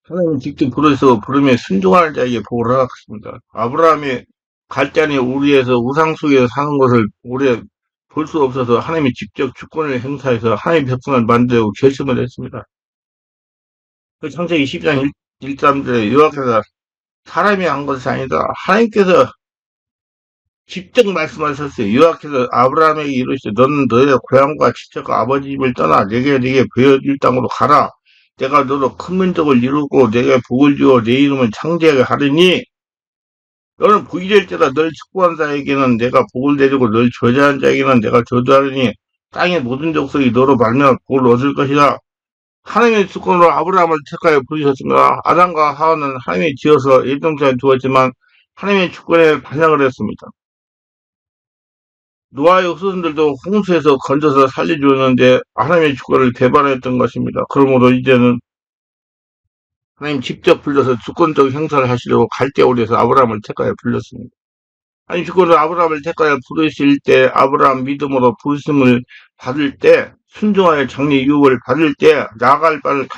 하나님 직접 부르셔서 부름에 순종하는 자에게 복을 허락하십니다. 아브라함이 갈대아니 우리에서 우상 속에서 사는 것을 오래 볼 수 없어서 하나님이 직접 주권을 행사해서 하나님의 백성을 만들고 결심을 했습니다. 그 창세기 10장 1절에 여호와께서 사람이 한 것이 아니다. 하나님께서 직접 말씀하셨어요. 여호와께서 아브라함에게 이르시되 너는 너의 고향과 친척과 아버지 집을 떠나 내게 보여줄 땅으로 가라. 내가 너로 큰 민족을 이루고 내게 복을 주어 내 이름을 창대하게 하리니 너는 복이 될 때다. 널 축복한 자에게는 내가 복을 내리고 널 저주한 자에게는 내가 저주하리니 땅의 모든 족속이 너로 말미암아 복을 얻을 것이다. 하나님의 주권으로 아브라함을 택하여 부르셨습니다. 아담과 하와는 하나님이 지어서 일동자에 두었지만 하나님의 주권에 반역을 했습니다. 노아의 후손들도 홍수에서 건져서 살려주었는데 하나님의 주권을 배반했던 것입니다. 그러므로 이제는 하나님 직접 불러서 주권적 행사를 하시려고 갈대아우리에서 아브라함을 택하여 불렀습니다. 하나님 주권으로 아브라함을 택하여 부르실 때 아브라함 믿음으로 부르심을 받을 때 순종하여 장래 유업을 받을 때 나아갈 바를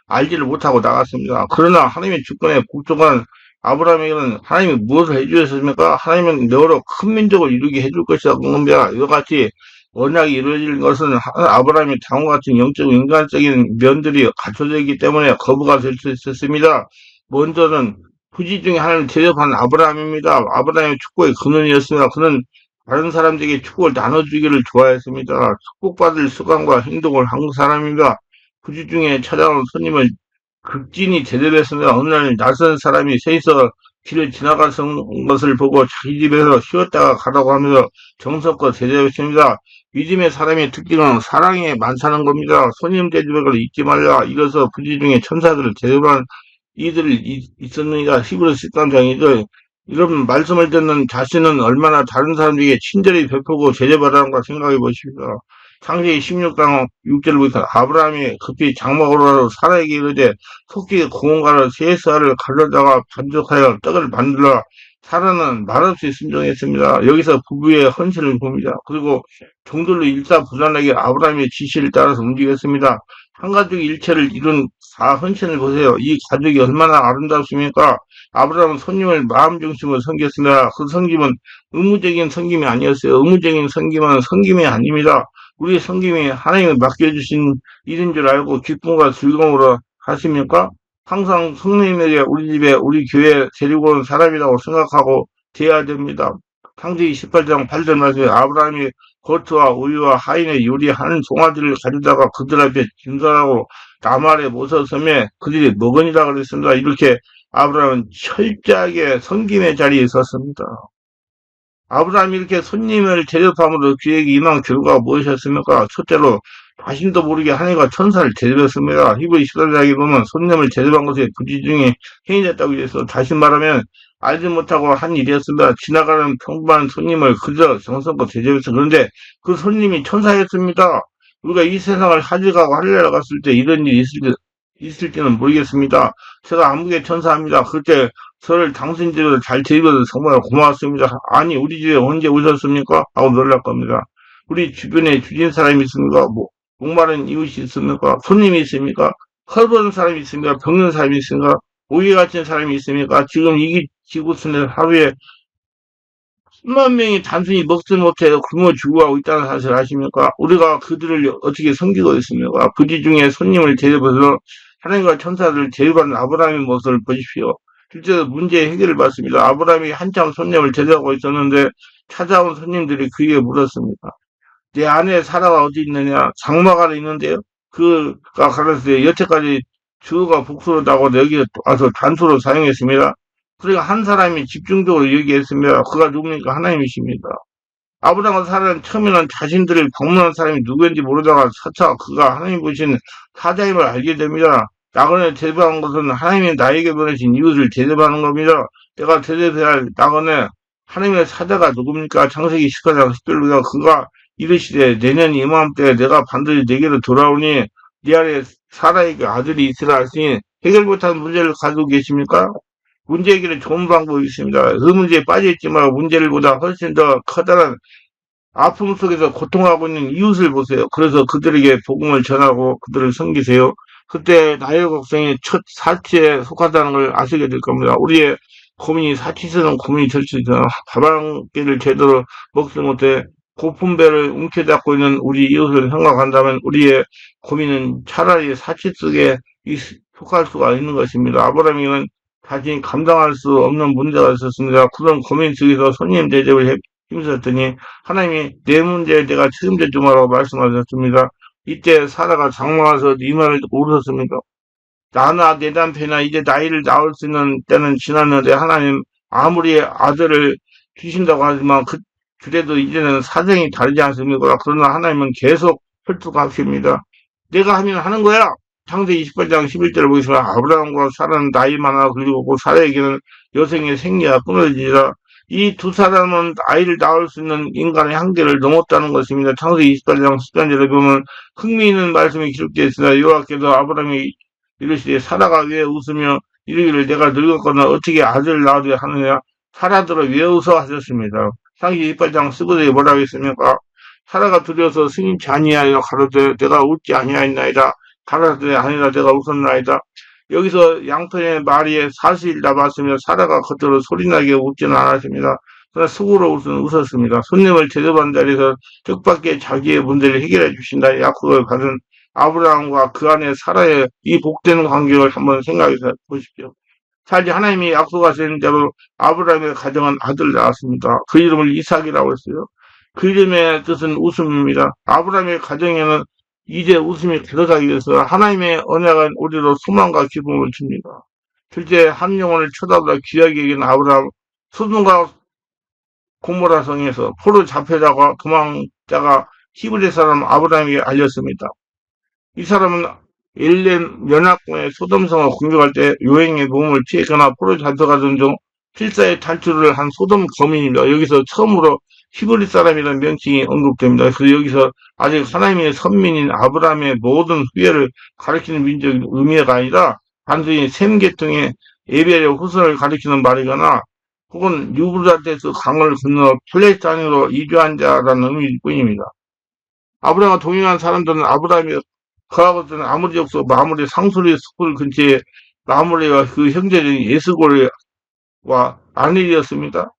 알지를 못하고 나갔습니다. 그러나 하나님의 주권에 복종한 아브라함에게는 하나님이 무엇을 해주셨습니까? 하나님은 너로 큰 민족을 이루게 해줄 것이라고 겁니다. 이와 같이 언약이 이루어질 것은 아브라함이 다음과 같은 영적 인간적인 면들이 갖춰져 있기 때문에 거부가 될 수 있었습니다. 먼저는 부지 중에 하나님을 대접한 아브라함입니다. 아브라함의 축복의 근원이었습니다. 그는 다른 사람들에게 축복을 나눠주기를 좋아했습니다. 축복받을 습관과 행동을 한 사람입니다. 부지 중에 찾아온 손님을 극진히 대접했습니다. 어느 날 낯선 사람이 셋이서 길을 지나가는 것을 보고 자기 집에서 쉬었다가 가라고 하면서 정성껏 대접했습니다. 믿음의 사람의 특징은 사랑에 많다는 겁니다. 손님 대접을 잊지 말라. 이래서 부지 중에 천사들을 대접한 이들이 있었느니라. 히브리 13장이죠. 이런 말씀을 듣는 자신은 얼마나 다른 사람들에게 친절히 베푸고 제재받았는가 생각해 보십시오. 창세기 16장 6절부터 아브라함이 급히 장막으로 가서 사라에게 이르되 속히 공원가로 세 쌀을 가져다가 반죽하여 떡을 만들라. 사라는 말없이 순종했습니다. 여기서 부부의 헌신을 봅니다. 그리고 종들로 일사부란하게 아브라함의 지시를 따라서 움직였습니다. 한 가족 일체를 이룬 헌신을 보세요. 이 가족이 얼마나 아름답습니까? 아브라함은 손님을 마음 중심으로 섬겼습니다. 그 섬김은 의무적인 섬김이 아니었어요. 의무적인 섬김은 섬김이 아닙니다. 우리의 섬김이 하나님이 맡겨주신 일인 줄 알고 기쁨과 즐거움으로 하십니까? 항상 성령님에게 우리 집에 우리 교회에 데리고 온 사람이라고 생각하고 돼야 됩니다. 창세기 18장 8절 말씀에 아브라함이 버트와 우유와 하인의 요리하는 송아지를 가져다가 그들 앞에 진설하고 남 아래 모서 섬에 그들이 먹으니라 그랬습니다. 이렇게 아브라함은 철저하게 섬김의 자리에 있었습니다. 아브라함이 이렇게 손님을 대접함으로 그에게 임한 결과가 무엇이었습니까? 첫째로 자신도 모르게 하나님과 천사를 대접했습니다. 히브리 14장에 보면 손님을 대접한 것에 부지 중에 행위됐다고 해서 다시 말하면 알지 못하고 한 일이었습니다. 지나가는 평범한 손님을 그저 정성껏 대접했어. 그런데 그 손님이 천사였습니다. 우리가 이 세상을 하직하고 할례를 갔을 때 이런 일이 있을지는 모르겠습니다. 제가 암흑의 천사입니다. 그때 저를 당신들로 잘 대입해서 정말 고맙습니다. 아니 우리 집에 언제 오셨습니까? 하고 놀랄 겁니다. 우리 주변에 주진 사람이 있습니까? 목마른 이웃이 있습니까? 손님이 있습니까? 헐벗은 사람이 있습니까? 병든 사람이 있습니까? 오해 갇힌 사람이 있습니까? 지금 이 지구촌에 하루에 수만 명이 단순히 먹지 못해서 굶어 죽어가고 있다는 사실을 아십니까? 우리가 그들을 어떻게 섬기고 있습니까? 부지 중에 손님을 대접해서 하나님과 천사들을 대접하는 아브라함의 모습을 보십시오. 실제로 문제의 해결을 받습니다. 아브라함이 한참 손님을 대접하고 있었는데 찾아온 손님들이 그에게 물었습니다. 내 아내 사라가 어디 있느냐? 장막 안에 있는데요. 그가 가르쳤을 때 여태까지 주어가 복수로다고 여기 와서 단수로 사용했습니다. 그러니까 한 사람이 집중적으로 얘기했습니다. 그가 누굽니까? 하나님이십니다. 아브라함과 사라는 처음에는 자신들을 방문한 사람이 누구인지 모르다가 차차 그가 하나님 보신 사자임을 알게 됩니다. 나그네 대접한 것은 하나님이 나에게 보내신 이웃을 대접하는 겁니다. 내가 대접해야 할 나그네 하나님의 사자가 누굽니까? 창세기 14장 10절보다 그가 이르시되 내년 이맘때 내가 반드시 내게로 돌아오니 네 아래 사라에게 아들이 있으라 하시니 해결 못한 문제를 가지고 계십니까? 문제 해결에 좋은 방법이 있습니다. 그 문제에 빠져있지 말고 문제를 보다 훨씬 더 커다란 아픔 속에서 고통하고 있는 이웃을 보세요. 그래서 그들에게 복음을 전하고 그들을 섬기세요. 그때 나의 걱정이 첫 사치에 속하다는 걸 아시게 될 겁니다. 우리의 고민이 사치스러운 고민이 될 수 있잖아. 밥 한 끼를 제대로 먹지 못해 고픈 배를 움켜잡고 있는 우리 이웃을 생각한다면 우리의 고민은 차라리 사치 속에 속할 수가 있는 것입니다. 아브라함은 자신이 감당할 수 없는 문제가 있었습니다. 그런 고민 속에서 손님 대접을 힘썼더니 하나님이 내 문제에 내가 책임져 주마라고 말씀하셨습니다. 이때 사라가 장막에서 이 말을 듣고 울었습니다. 나나 내 남편이나 이제 나이를 낳을 수 있는 때는 지났는데 하나님 아무리 아들을 주신다고 하지만 그래도 이제는 사정이 다르지 않습니까? 그러나 하나님은 계속 혈투하십니다. 내가 하면 하는 거야. 창세기 28장 11절을 보시면 아브라함과 사라는 나이 많아 그리고 사라에게는 여생의 생리가 끊어지니라. 이 두 사람은 아이를 낳을 수 있는 인간의 한계를 넘었다는 것입니다. 창세기 28장 13절에 보면 흥미있는 말씀이 기록되어 있습니다. 여호와께서 아브라함이 이르시되 사라가 왜 웃으며 이르기를 내가 늙었거나 어떻게 아들을 낳으려 하느냐 사라들어 왜 웃어 하셨습니다. 창세기 28장 15절에 뭐라고 했습니까? 사라가 두려워서 승인치 아니하여 가로되 내가 웃지 아니하였나이다. 가라되 아니라 내가 웃었나이다. 여기서 양편의 말이 사실이라 봤으며 사라가 겉으로 소리나게 웃지는 않았습니다. 그러나 속으로 웃었습니다. 손님을 대접한 자리에서 뜻밖의 자기의 문제를 해결해 주신다. 약속을 받은 아브라함과 그 안에 사라의 이 복되는 관계를 한번 생각해 보십시오. 사실 하나님이 약속하신 대로 아브라함의 가정은 아들을 낳았습니다. 그 이름을 이삭이라고 했어요. 그 이름의 뜻은 웃음입니다. 아브라함의 가정에는 이제 웃음이 들어가기 위해서 하나님의 언약은 우리로 소망과 기쁨을 줍니다. 실제 한 영혼을 쳐다보다 귀하게 여긴 아브라함, 소돔과 고모라 성에서 포로 잡혀다가 도망자가 히브리 사람 아브라함에게 알렸습니다. 이 사람은 엘렘 연합군의 소돔성을 공격할 때 요행의 몸을 피했거나 포로 잡혀가던 중 필사의 탈출을 한 소돔 거민입니다. 여기서 처음으로 히브리 사람이라는 명칭이 언급됩니다. 그래서 여기서 아직 하나님의 선민인 아브라함의 모든 후예를 가리키는 민족의 의미가 아니라 단순히 셈 계통의 에벨의 후손을 가리키는 말이거나 혹은 유브라데스 강을 건너 팔레스타인으로 이주한 자라는 의미일 뿐입니다. 아브라함과 동행한 사람들은 아브라함이 거하고 있던 아무리 족속 마무리 상수리 숲을 근처에 마무리와 그 형제적인 예스골과 아넬이었습니다.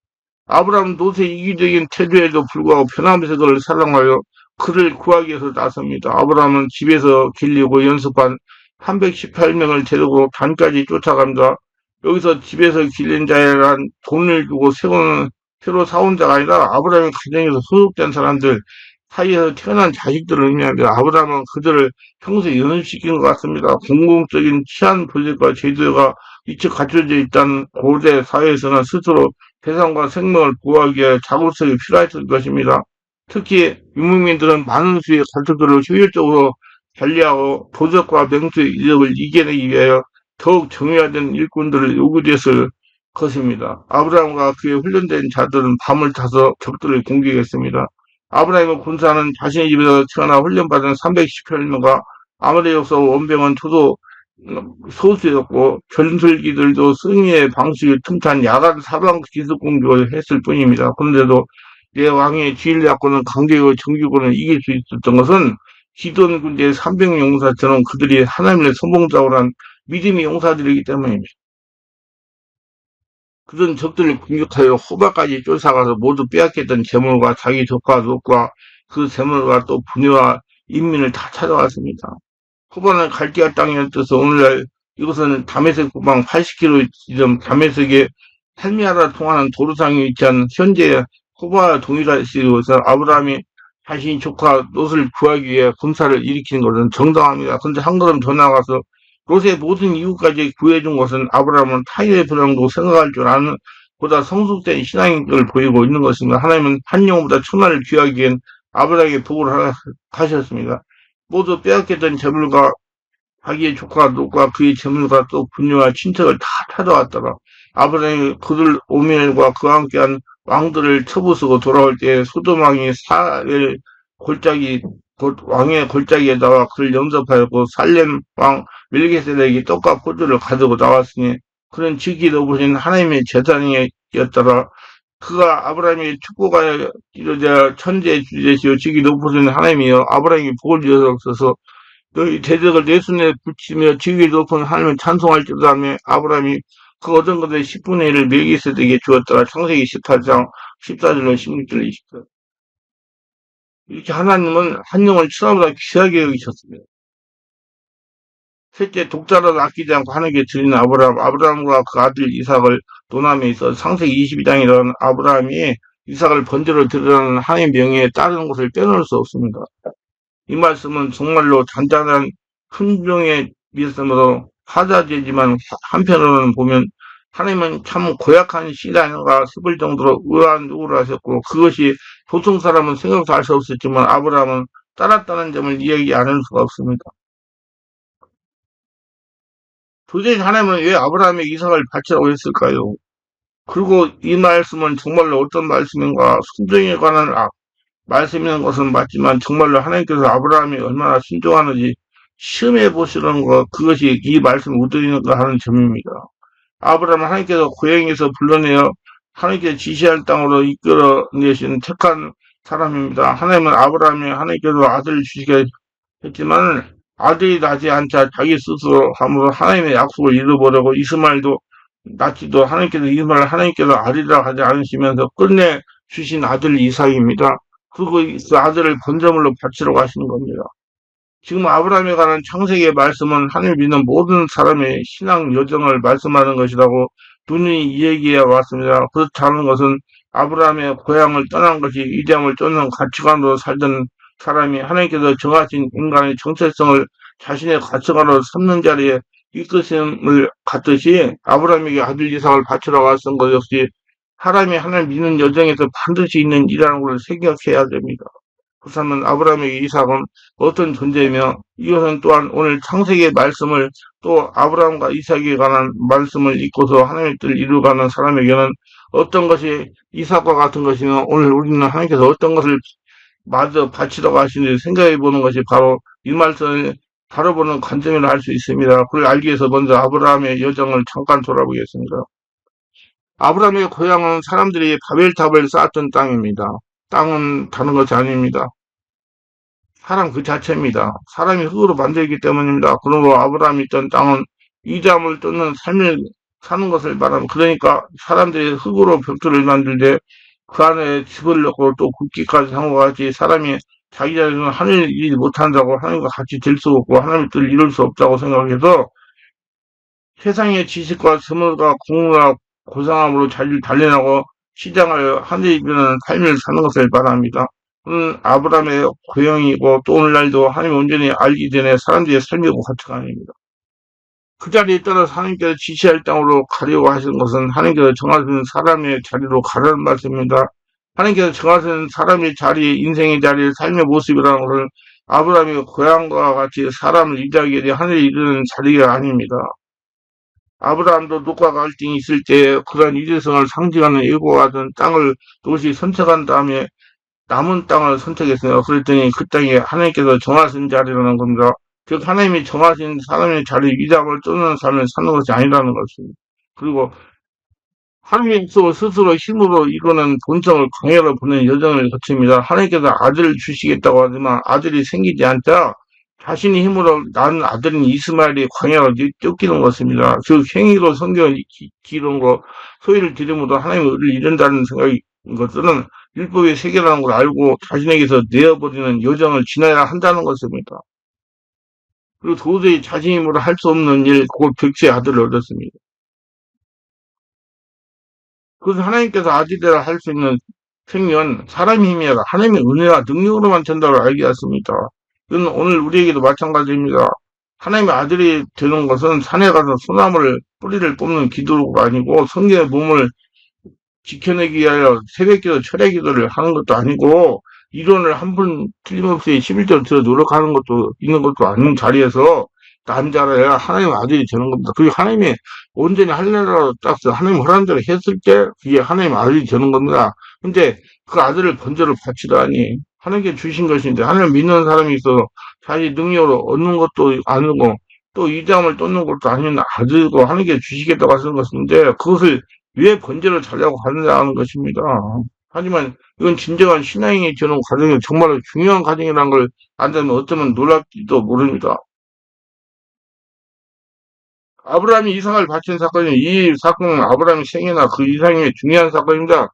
아브라함은 노세 이기적인 태도에도 불구하고 변함없이 그를 사랑하여 그를 구하기 위해서 나섭니다. 아브라함은 집에서 길리고 연습한 318명을 데리고 단까지 쫓아갑니다. 여기서 집에서 길린 자란 돈을 주고 새로 사온 자가 아니라 아브라함의 가정에서 소속된 사람들 사이에서 태어난 자식들을 의미합니다. 아브라함은 그들을 평소에 연습시킨 것 같습니다. 공공적인 치안 조직과 제도가 일찍 갖춰져 있다는 고대 사회에서는 스스로 대상과 생명을 보호하기 위해 자급석이 필요했을 것입니다. 특히 유목민들은 많은 수의 가축들을 효율적으로 관리하고 도적과 맹수의 이력을 이겨내기 위하여 더욱 정의화된 일꾼들을 요구했을 것입니다. 아브라함과 그의 훈련된 자들은 밤을 타서 적들을 공격했습니다. 아브라함의 군사는 자신의 집에서 태어나 훈련받은 318명과 아무리 역사 원병은 투도 소수였고 전술기들도 승리의 방식을 틈탄 야간 사방 기습 공격을 했을 뿐입니다. 그런데도 내 왕의 지휘를 잡고는 강대국 정규군을 이길 수 있었던 것은 기돈 군대의 300명 용사처럼 그들이 하나님의 선봉자로 한 믿음의 용사들이기 때문입니다. 그런 적들을 공격하여 호박까지 쫓아가서 모두 빼앗겼던 재물과 자기 적과 족과 그 재물과 또 부녀와 인민을 다 찾아왔습니다. 호반은 갈대아 땅이었어서 오늘날 이곳은 다메섹 후방 80km 지점 다메섹의 헬미아라 통하는 도로상에 위치한 현재 호바와 동일한 시기에서 아브라함이 자신이 조카 롯을 구하기 위해 군사를 일으키는 것은 정당합니다. 그런데 한 걸음 더 나가서 롯의 모든 이웃까지 구해준 것은 아브라함은 타인의 불량도 생각할 줄 아는 보다 성숙된 신앙을 보이고 있는 것입니다. 하나님은 한 영혼보다 천하를 귀하기엔 아브라함에게 복을 하셨습니다. 모두 빼앗겼던 재물과 자기의 조카 롯과 그의 재물과 또 분녀와 친척을 다 찾아왔더라. 아브라함이 그들 오멜과 그와 함께한 왕들을 처부수고 돌아올 때 소돔 왕이 사엘 골짜기 곧 왕의 골짜기에다가 그를 영접하였고 살렘 왕 멜기세덱이 떡과 포도를 가지고 나왔으니 그는 지기 높으신 하나님의 제사장이었더라. 그가 아브라함이 축복하여 이루자 천재 주제시오 지기 높으신 하나님이여 아브라함이 복을 주셔서 너희 대적을 내 손에 붙이며 지위 높은 하나님을 찬송할지로다 하며 아브라함이 그 얻은 것의 10분의 1을 멜기세덱에게 주었더라. 창세기 18장 14절로 16절 20절. 이렇게 하나님은 한 영을 천하보다 귀하게 여기셨습니다. 셋째, 독자라도 아끼지 않고 하나님께 드리는 아브라함과 그 아들 이삭을 도남에 있어 창세기 22장이라는 아브라함이 이삭을 번제로 드리라는 하나님의 명예에 따르는 것을 빼놓을 수 없습니다. 이 말씀은 정말로 단단한 순종의 말씀으로 하자되지만 한편으로는 보면 하나님은 참 고약한 시가 아닌가 싶을 정도로 우울하셨고 그것이 보통 사람은 생각도 할 수 없었지만 아브라함은 따랐다는 점을 이야기 안 할 수가 없습니다. 도대체 하나님은 왜 아브라함에게 이삭을 바치라고 했을까요? 그리고 이 말씀은 정말로 어떤 말씀인가 순종에 관한 말씀이라는 것은 맞지만 정말로 하나님께서 아브라함이 얼마나 순종하는지 시험해 보시는 것 그것이 이 말씀을 우드리는가 하는 점입니다. 아브라함은 하나님께서 고향에서 불러내어 하나님께서 지시할 땅으로 이끌어내신 택한 사람입니다. 하나님은 아브라함이 하나님께서 아들을 주시게 했지만 아들이 나지 않자 자기 스스로 함으로 하나님의 약속을 잃어버리고 이스마엘도 낳지도 하나님께서 이스마엘 하나님께서 아들이라 하지 않으시면서 끝내 주신 아들 이삭입니다. 그리고 그 아들을 번제물로 바치려고 하시는 겁니다. 지금 아브라함에 관한 창세기의 말씀은 하나님을 믿는 모든 사람의 신앙 여정을 말씀하는 것이라고 누누이 이야기해 왔습니다. 그렇지 않은 것은 아브라함의 고향을 떠난 것이 이장을 쫓는 가치관으로 살던 사람이 하나님께서 정하신 인간의 정체성을 자신의 가치관으로 삼는 자리에 이끄심을 갖듯이 아브라함에게 아들 이삭을 바치라고 하신 것 역시 사람이 하나님을 믿는 여정에서 반드시 있는 일이라는 것을 생각해야 됩니다. 그렇다면 아브라함에게 이삭은 어떤 존재이며 이것은 또한 오늘 창세기의 말씀을 또 아브라함과 이삭에 관한 말씀을 읽고서 하나님의 뜻을 이루어가는 사람에게는 어떤 것이 이삭과 같은 것이며 오늘 우리는 하나님께서 어떤 것을 마저 바치라고 하시는지 생각해 보는 것이 바로 이 말씀을 바라보는 관점이라 할 수 있습니다. 그걸 알기 위해서 먼저 아브라함의 여정을 잠깐 돌아보겠습니다. 아브라함의 고향은 사람들이 바벨탑을 쌓았던 땅입니다. 땅은 다른 것이 아닙니다. 사람 그 자체입니다. 사람이 흙으로 만들기 때문입니다. 그러므로 아브라함이 있던 땅은 이잠을 쫓는 삶을 사는 것을 말합니다. 그러니까 사람들이 흙으로 벽돌을 만들 때 그 안에 집을 넣고 또 굽기까지 한 것 같이 사람이 자기 자신은 하늘을 이루지 못한다고 하나님과 같이 될 수 없고 하나님의 뜻을 이룰 수 없다고 생각해서 세상의 지식과 스물과 공부와 고상함으로 자기를 단련하고 시장을 하늘에 이르는 삶을 사는 것을 말합니다. 아브라함의 고향이고 또 오늘날도 하나님이 온전히 알기 전에 사람들의 삶이고 가치가 아닙니다. 그 자리에 따라서 하나님께서 지시할 땅으로 가려고 하시는 것은 하나님께서 정하신 사람의 자리로 가라는 말씀입니다. 하나님께서 정하신 사람의 자리, 인생의 자리, 삶의 모습이라는 것은 아브라함의 고향과 같이 사람을 이자하게 돼 하늘에 이르는 자리가 아닙니다. 아브라함도 롯과 갈등이 있을 때 그러한 이재성을 상징하는 일과 같은 땅을 도시 선택한 다음에 남은 땅을 선택했어요. 그랬더니 그 땅이 하나님께서 정하신 자리라는 겁니다. 즉 하나님이 정하신 사람의 자리 위장을 쫓는 삶을 사는 것이 아니라는 것입니다. 그리고 하나님의 약속을 스스로 힘으로 이루는 본성을 광야로 보내는 여정을 거칩니다. 하나님께서 아들을 주시겠다고 하지만 아들이 생기지 않자 자신의 힘으로 낳은 아들인 이스마엘이 광야로 쫓기는 것입니다. 즉 행위로 성경을 기른 거 소위를 들음으로 하나님의 의를 이룬다는 생각이 것들은 율법의 세계라는 걸 알고 자신에게서 내어버리는 여정을 지나야 한다는 것입니다. 그리고 도저히 자신 힘으로 할 수 없는 일, 곧 백세의 아들을 얻었습니다. 그래서 하나님께서 아들이라 할 수 있는 생명은 사람의 힘이 아니라 하나님의 은혜와 능력으로만 된다고 알게 했습니다. 이건 오늘 우리에게도 마찬가지입니다. 하나님의 아들이 되는 것은 산에 가서 소나무를 뿌리를 뽑는 기도가 아니고 성경의 몸을 지켜내기 위하여 새벽기도 철야기도를 하는 것도 아니고 이론을 한 번 틀림없이 11절 들어 노력하는 것도 있는 것도 아닌 자리에서 남자라야 하나님의 아들이 되는 겁니다. 그게 하나님이 온전히 할례라고 딱 하나님 허락한 대로 했을 때 그게 하나님의 아들이 되는 겁니다. 근데 그 아들을 번제로 바치다니 하나님께 주신 것인데 하나님을 믿는 사람이 있어서 자기 능력으로 얻는 것도 아니고 또 이장을 쫓는 것도 아닌 아들고 하나님께 주시겠다고 하시는 것인데 그것을 왜 번제를 자려고 하느냐는 것입니다. 하지만 이건 진정한 신앙이 저는 과정이 정말로 중요한 과정이라는 걸 안다면 어쩌면 놀랍지도 모릅니다. 아브라함이 이삭을 바친 사건이 이 사건은 아브라함의 생애나 그 이상의 중요한 사건입니다.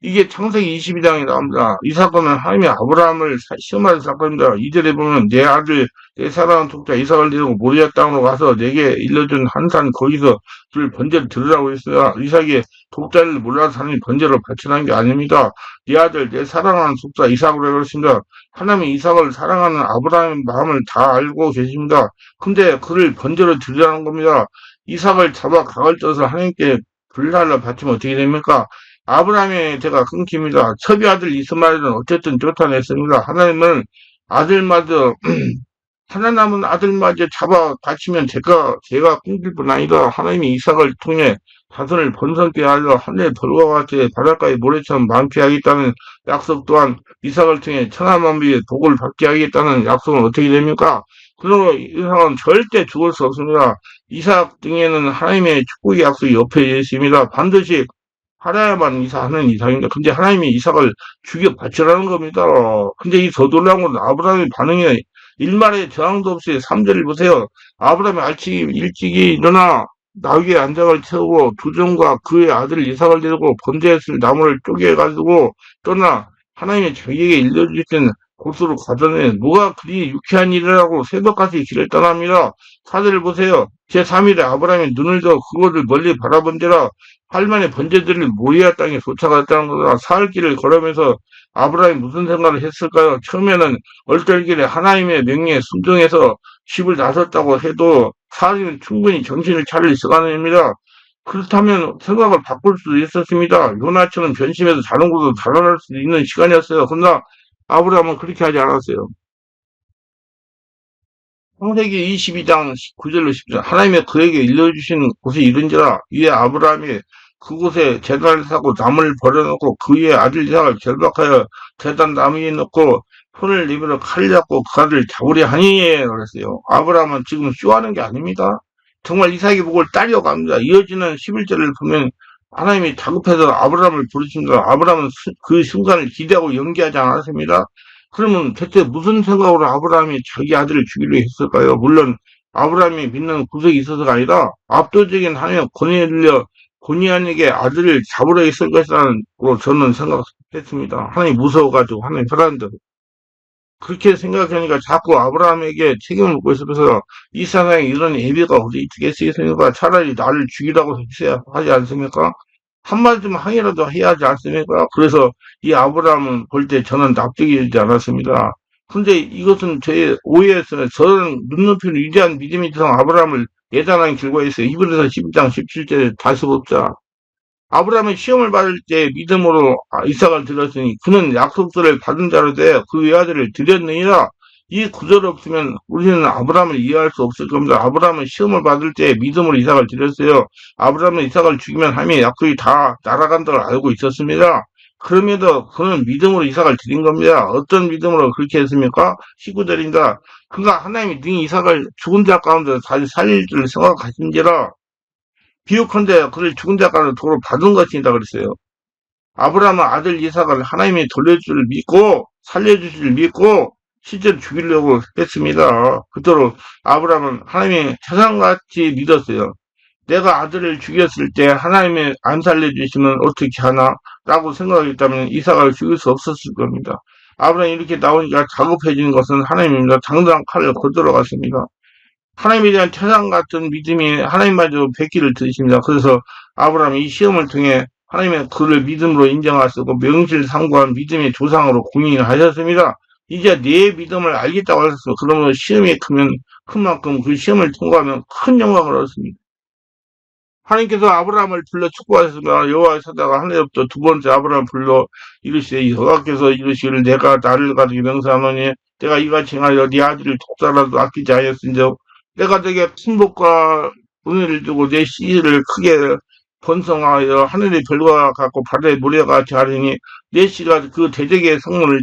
이게 창세기 22장에 나옵니다. 이 사건은 하나님이 아브라함을 시험하는 사건입니다. 이절에 보면 내 아들, 내 사랑하는 독자 이삭을 데리고 모리아 땅으로 가서 내게 일러준 한산 거기서 그 번제를 들으라고 했어요. 이삭이 독자를 몰라서 하나님이 번제를 바치라는 게 아닙니다. 내 아들, 내 사랑하는 독자 이삭으로 그랬습니다. 하나님이 이삭을 사랑하는 아브라함의 마음을 다 알고 계십니다. 근데 그를 번제로 드리라는 겁니다. 이삭을 잡아 각을 쪄서 하나님께 불날로 바치면 어떻게 됩니까? 아브라함의 대가 끊깁니다. 첩이 아들 이스마엘은 어쨌든 쫓아냈습니다. 하나님은 아들마저 하나 남은 아들마저 잡아 바치면 제가 끊길 뿐 아니라 하나님이 이삭을 통해 자손을 번성케 하려 하늘의 벌과 같이 바닷가의 모래처럼 많게 하겠다는 약속 또한 이삭을 통해 천하만비의 복을 받게 하겠다는 약속은 어떻게 됩니까? 그러므로 이삭은 절대 죽을 수 없습니다. 이삭 등에는 하나님의 축복의 약속이 옆에 있습니다. 반드시 살아야만 하는 이삭입니다. 근데 하나님이 이삭을 죽여 바치라는 겁니다. 근데 이 더 놀라운 건 아브라함의 반응이 일말의 저항도 없이 3절을 보세요. 아브라함이 일찍이 일어나 나귀의 안장을 채우고 두 종과 그의 아들 이삭을 데리고 번제했을 나무를 쪼개가지고 떠나 하나님이 자기에게 일러주신 곳으로 가더니 뭐가 그리 유쾌한 일이라고 새벽까지 길을 떠납니다. 4절을 보세요. 제3일에 아브라함이 눈을 더 그곳을 멀리 바라본지라 할만의 번제들을 모리아 땅에 도착했다는 거다. 사흘 길을 걸으면서 아브라함이 무슨 생각을 했을까요? 처음에는 얼떨결에 하나님의 명령에 순종해서 집을 나섰다고 해도 사흘이면 충분히 정신을 차릴 시간입니다. 그렇다면 생각을 바꿀 수도 있었습니다. 요나처럼 변심해서 다른 곳으로 달아날 수도 있는 시간이었어요. 그러나 아브라함은 그렇게 하지 않았어요. 창세기 22장 9절로 10절 하나님이 그에게 일러주신 곳이 이른지라 이에 아브라함이 그곳에 제단을 사고 나무를 버려놓고 그의 아들 이삭을 결박하여 제단 나무 위에 넣고 손을 내밀어 칼을 잡고 그 아들을 잡으려 하니 그랬어요. 아브라함은 지금 쇼하는 게 아닙니다. 정말 이삭이 보고 딸이라고 합니다. 이어지는 11절을 보면 하나님이 다급해서 아브라함을 부르십니다. 아브라함은 그 순간을 기대하고 연기하지 않았습니다. 그러면 대체 무슨 생각으로 아브라함이 자기 아들을 죽이려 했을까요? 물론 아브라함이 믿는 구석이 있어서가 아니라 압도적인 하나님의 권위에 들려 고니안에게 아들을 잡으려 했을 것이라는 거 저는 생각했습니다. 하나님 무서워가지고 하나님 사람들 그렇게 생각하니까 자꾸 아브라함에게 책임을 묻고 있으면서 이 세상에 이런 예배가 어디 있겠습니까? 차라리 나를 죽이라고 했어야 하지 않습니까? 한마디만 항의라도 해야 하지 않습니까? 그래서 이 아브라함은 볼 때 저는 납득이 되지 않았습니다. 근데 이것은 제 오해였어요. 저는 눈높이로 위대한 믿음이 있어서 아브라함을 예단한 결과였어요. 히브리서 12장 17절에 다시 봅자. 아브라함이 시험을 받을 때 믿음으로 이삭을 드렸으니 그는 약속들을 받은 자로 돼 그 외아들을 드렸느니라. 이 구절 없으면 우리는 아브라함을 이해할 수 없을 겁니다. 아브라함은 시험을 받을 때 믿음으로 이삭을 드렸어요. 아브라함은 이삭을 죽이면 하나님의 약속이 다 날아간다고 알고 있었습니다. 그럼에도 그는 믿음으로 이삭을 드린 겁니다. 어떤 믿음으로 그렇게 했습니까? 19절입니다. 그가 하나님이 능히 이삭을 죽은 자 가운데 다시 살릴 줄 생각하신지라. 비유컨대 그를 죽은 자 가운데 도로 받은 것이다 그랬어요. 아브라함은 아들 이삭을 하나님이 돌려줄 줄 믿고 살려주실 줄 믿고 실제로 죽이려고 했습니다. 그토록 아브라함은 하나님이 태산같이 믿었어요. 내가 아들을 죽였을 때 하나님이 안 살려주시면 어떻게 하나? 라고 생각했다면 이삭을 죽일 수 없었을 겁니다. 아브라함이 이렇게 나오니까 다급해지는 것은 하나님입니다. 당당한 칼을 거들어갔습니다. 하나님에 대한 태산 같은 믿음이 하나님마저 백기를 드십니다. 그래서 아브라함이 이 시험을 통해 하나님의 그를 믿음으로 인정하시고 명실상부한 믿음의 조상으로 공인하셨습니다. 이제 내 믿음을 알겠다고 하셨습니다. 그러면 시험이 크면 큰 만큼 그 시험을 통과하면 큰 영광을 얻습니다. 하나님께서 아브라함을 불러 축복하셨습니다. 여호와의 사자가 하늘로부터 두 번째 아브라함을 불러 이르시되 여호와께서 이르시기를 내가 나를 가지고 명사하노니 내가 이같이 행하여 네 아들을 독사라도 아끼지 아니하였은즉 내가 되게 큰 복과 은혜를 주고 내 씨를 크게 번성하여 하늘의 별과 같고 바다의 모래와 같이 하리니 내 씨가 그 대적의 성문을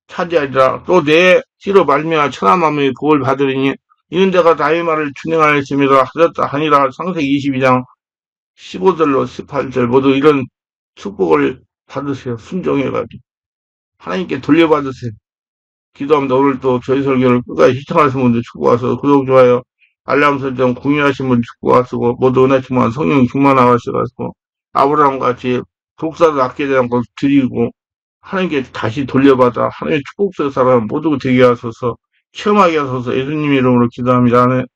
차지하리라. 또 내 씨로 말미암아 천하 만민의 복을 받으리니 이는 내가 나의 말을 준행하였습니다. 하셨다 하니라. 창세기 22장 15절로 18절 모두 이런 축복을 받으세요. 순종해가지고. 하나님께 돌려받으세요. 기도합니다. 오늘 또 저희 설교를 끝까지 시청하신 분들 축복 하소서 구독, 좋아요, 알람 설정, 공유하신 분 축복 하시고 모두 은혜 충만 성령 충만하셔가지고 아브라함 같이 독사도 아끼지 않고 드리고 하나님께 다시 돌려받아 하나님의 축복 속에 살아가는 모두 되게 하소서 체험하게 하소서 예수님 이름으로 기도합니다. 아멘.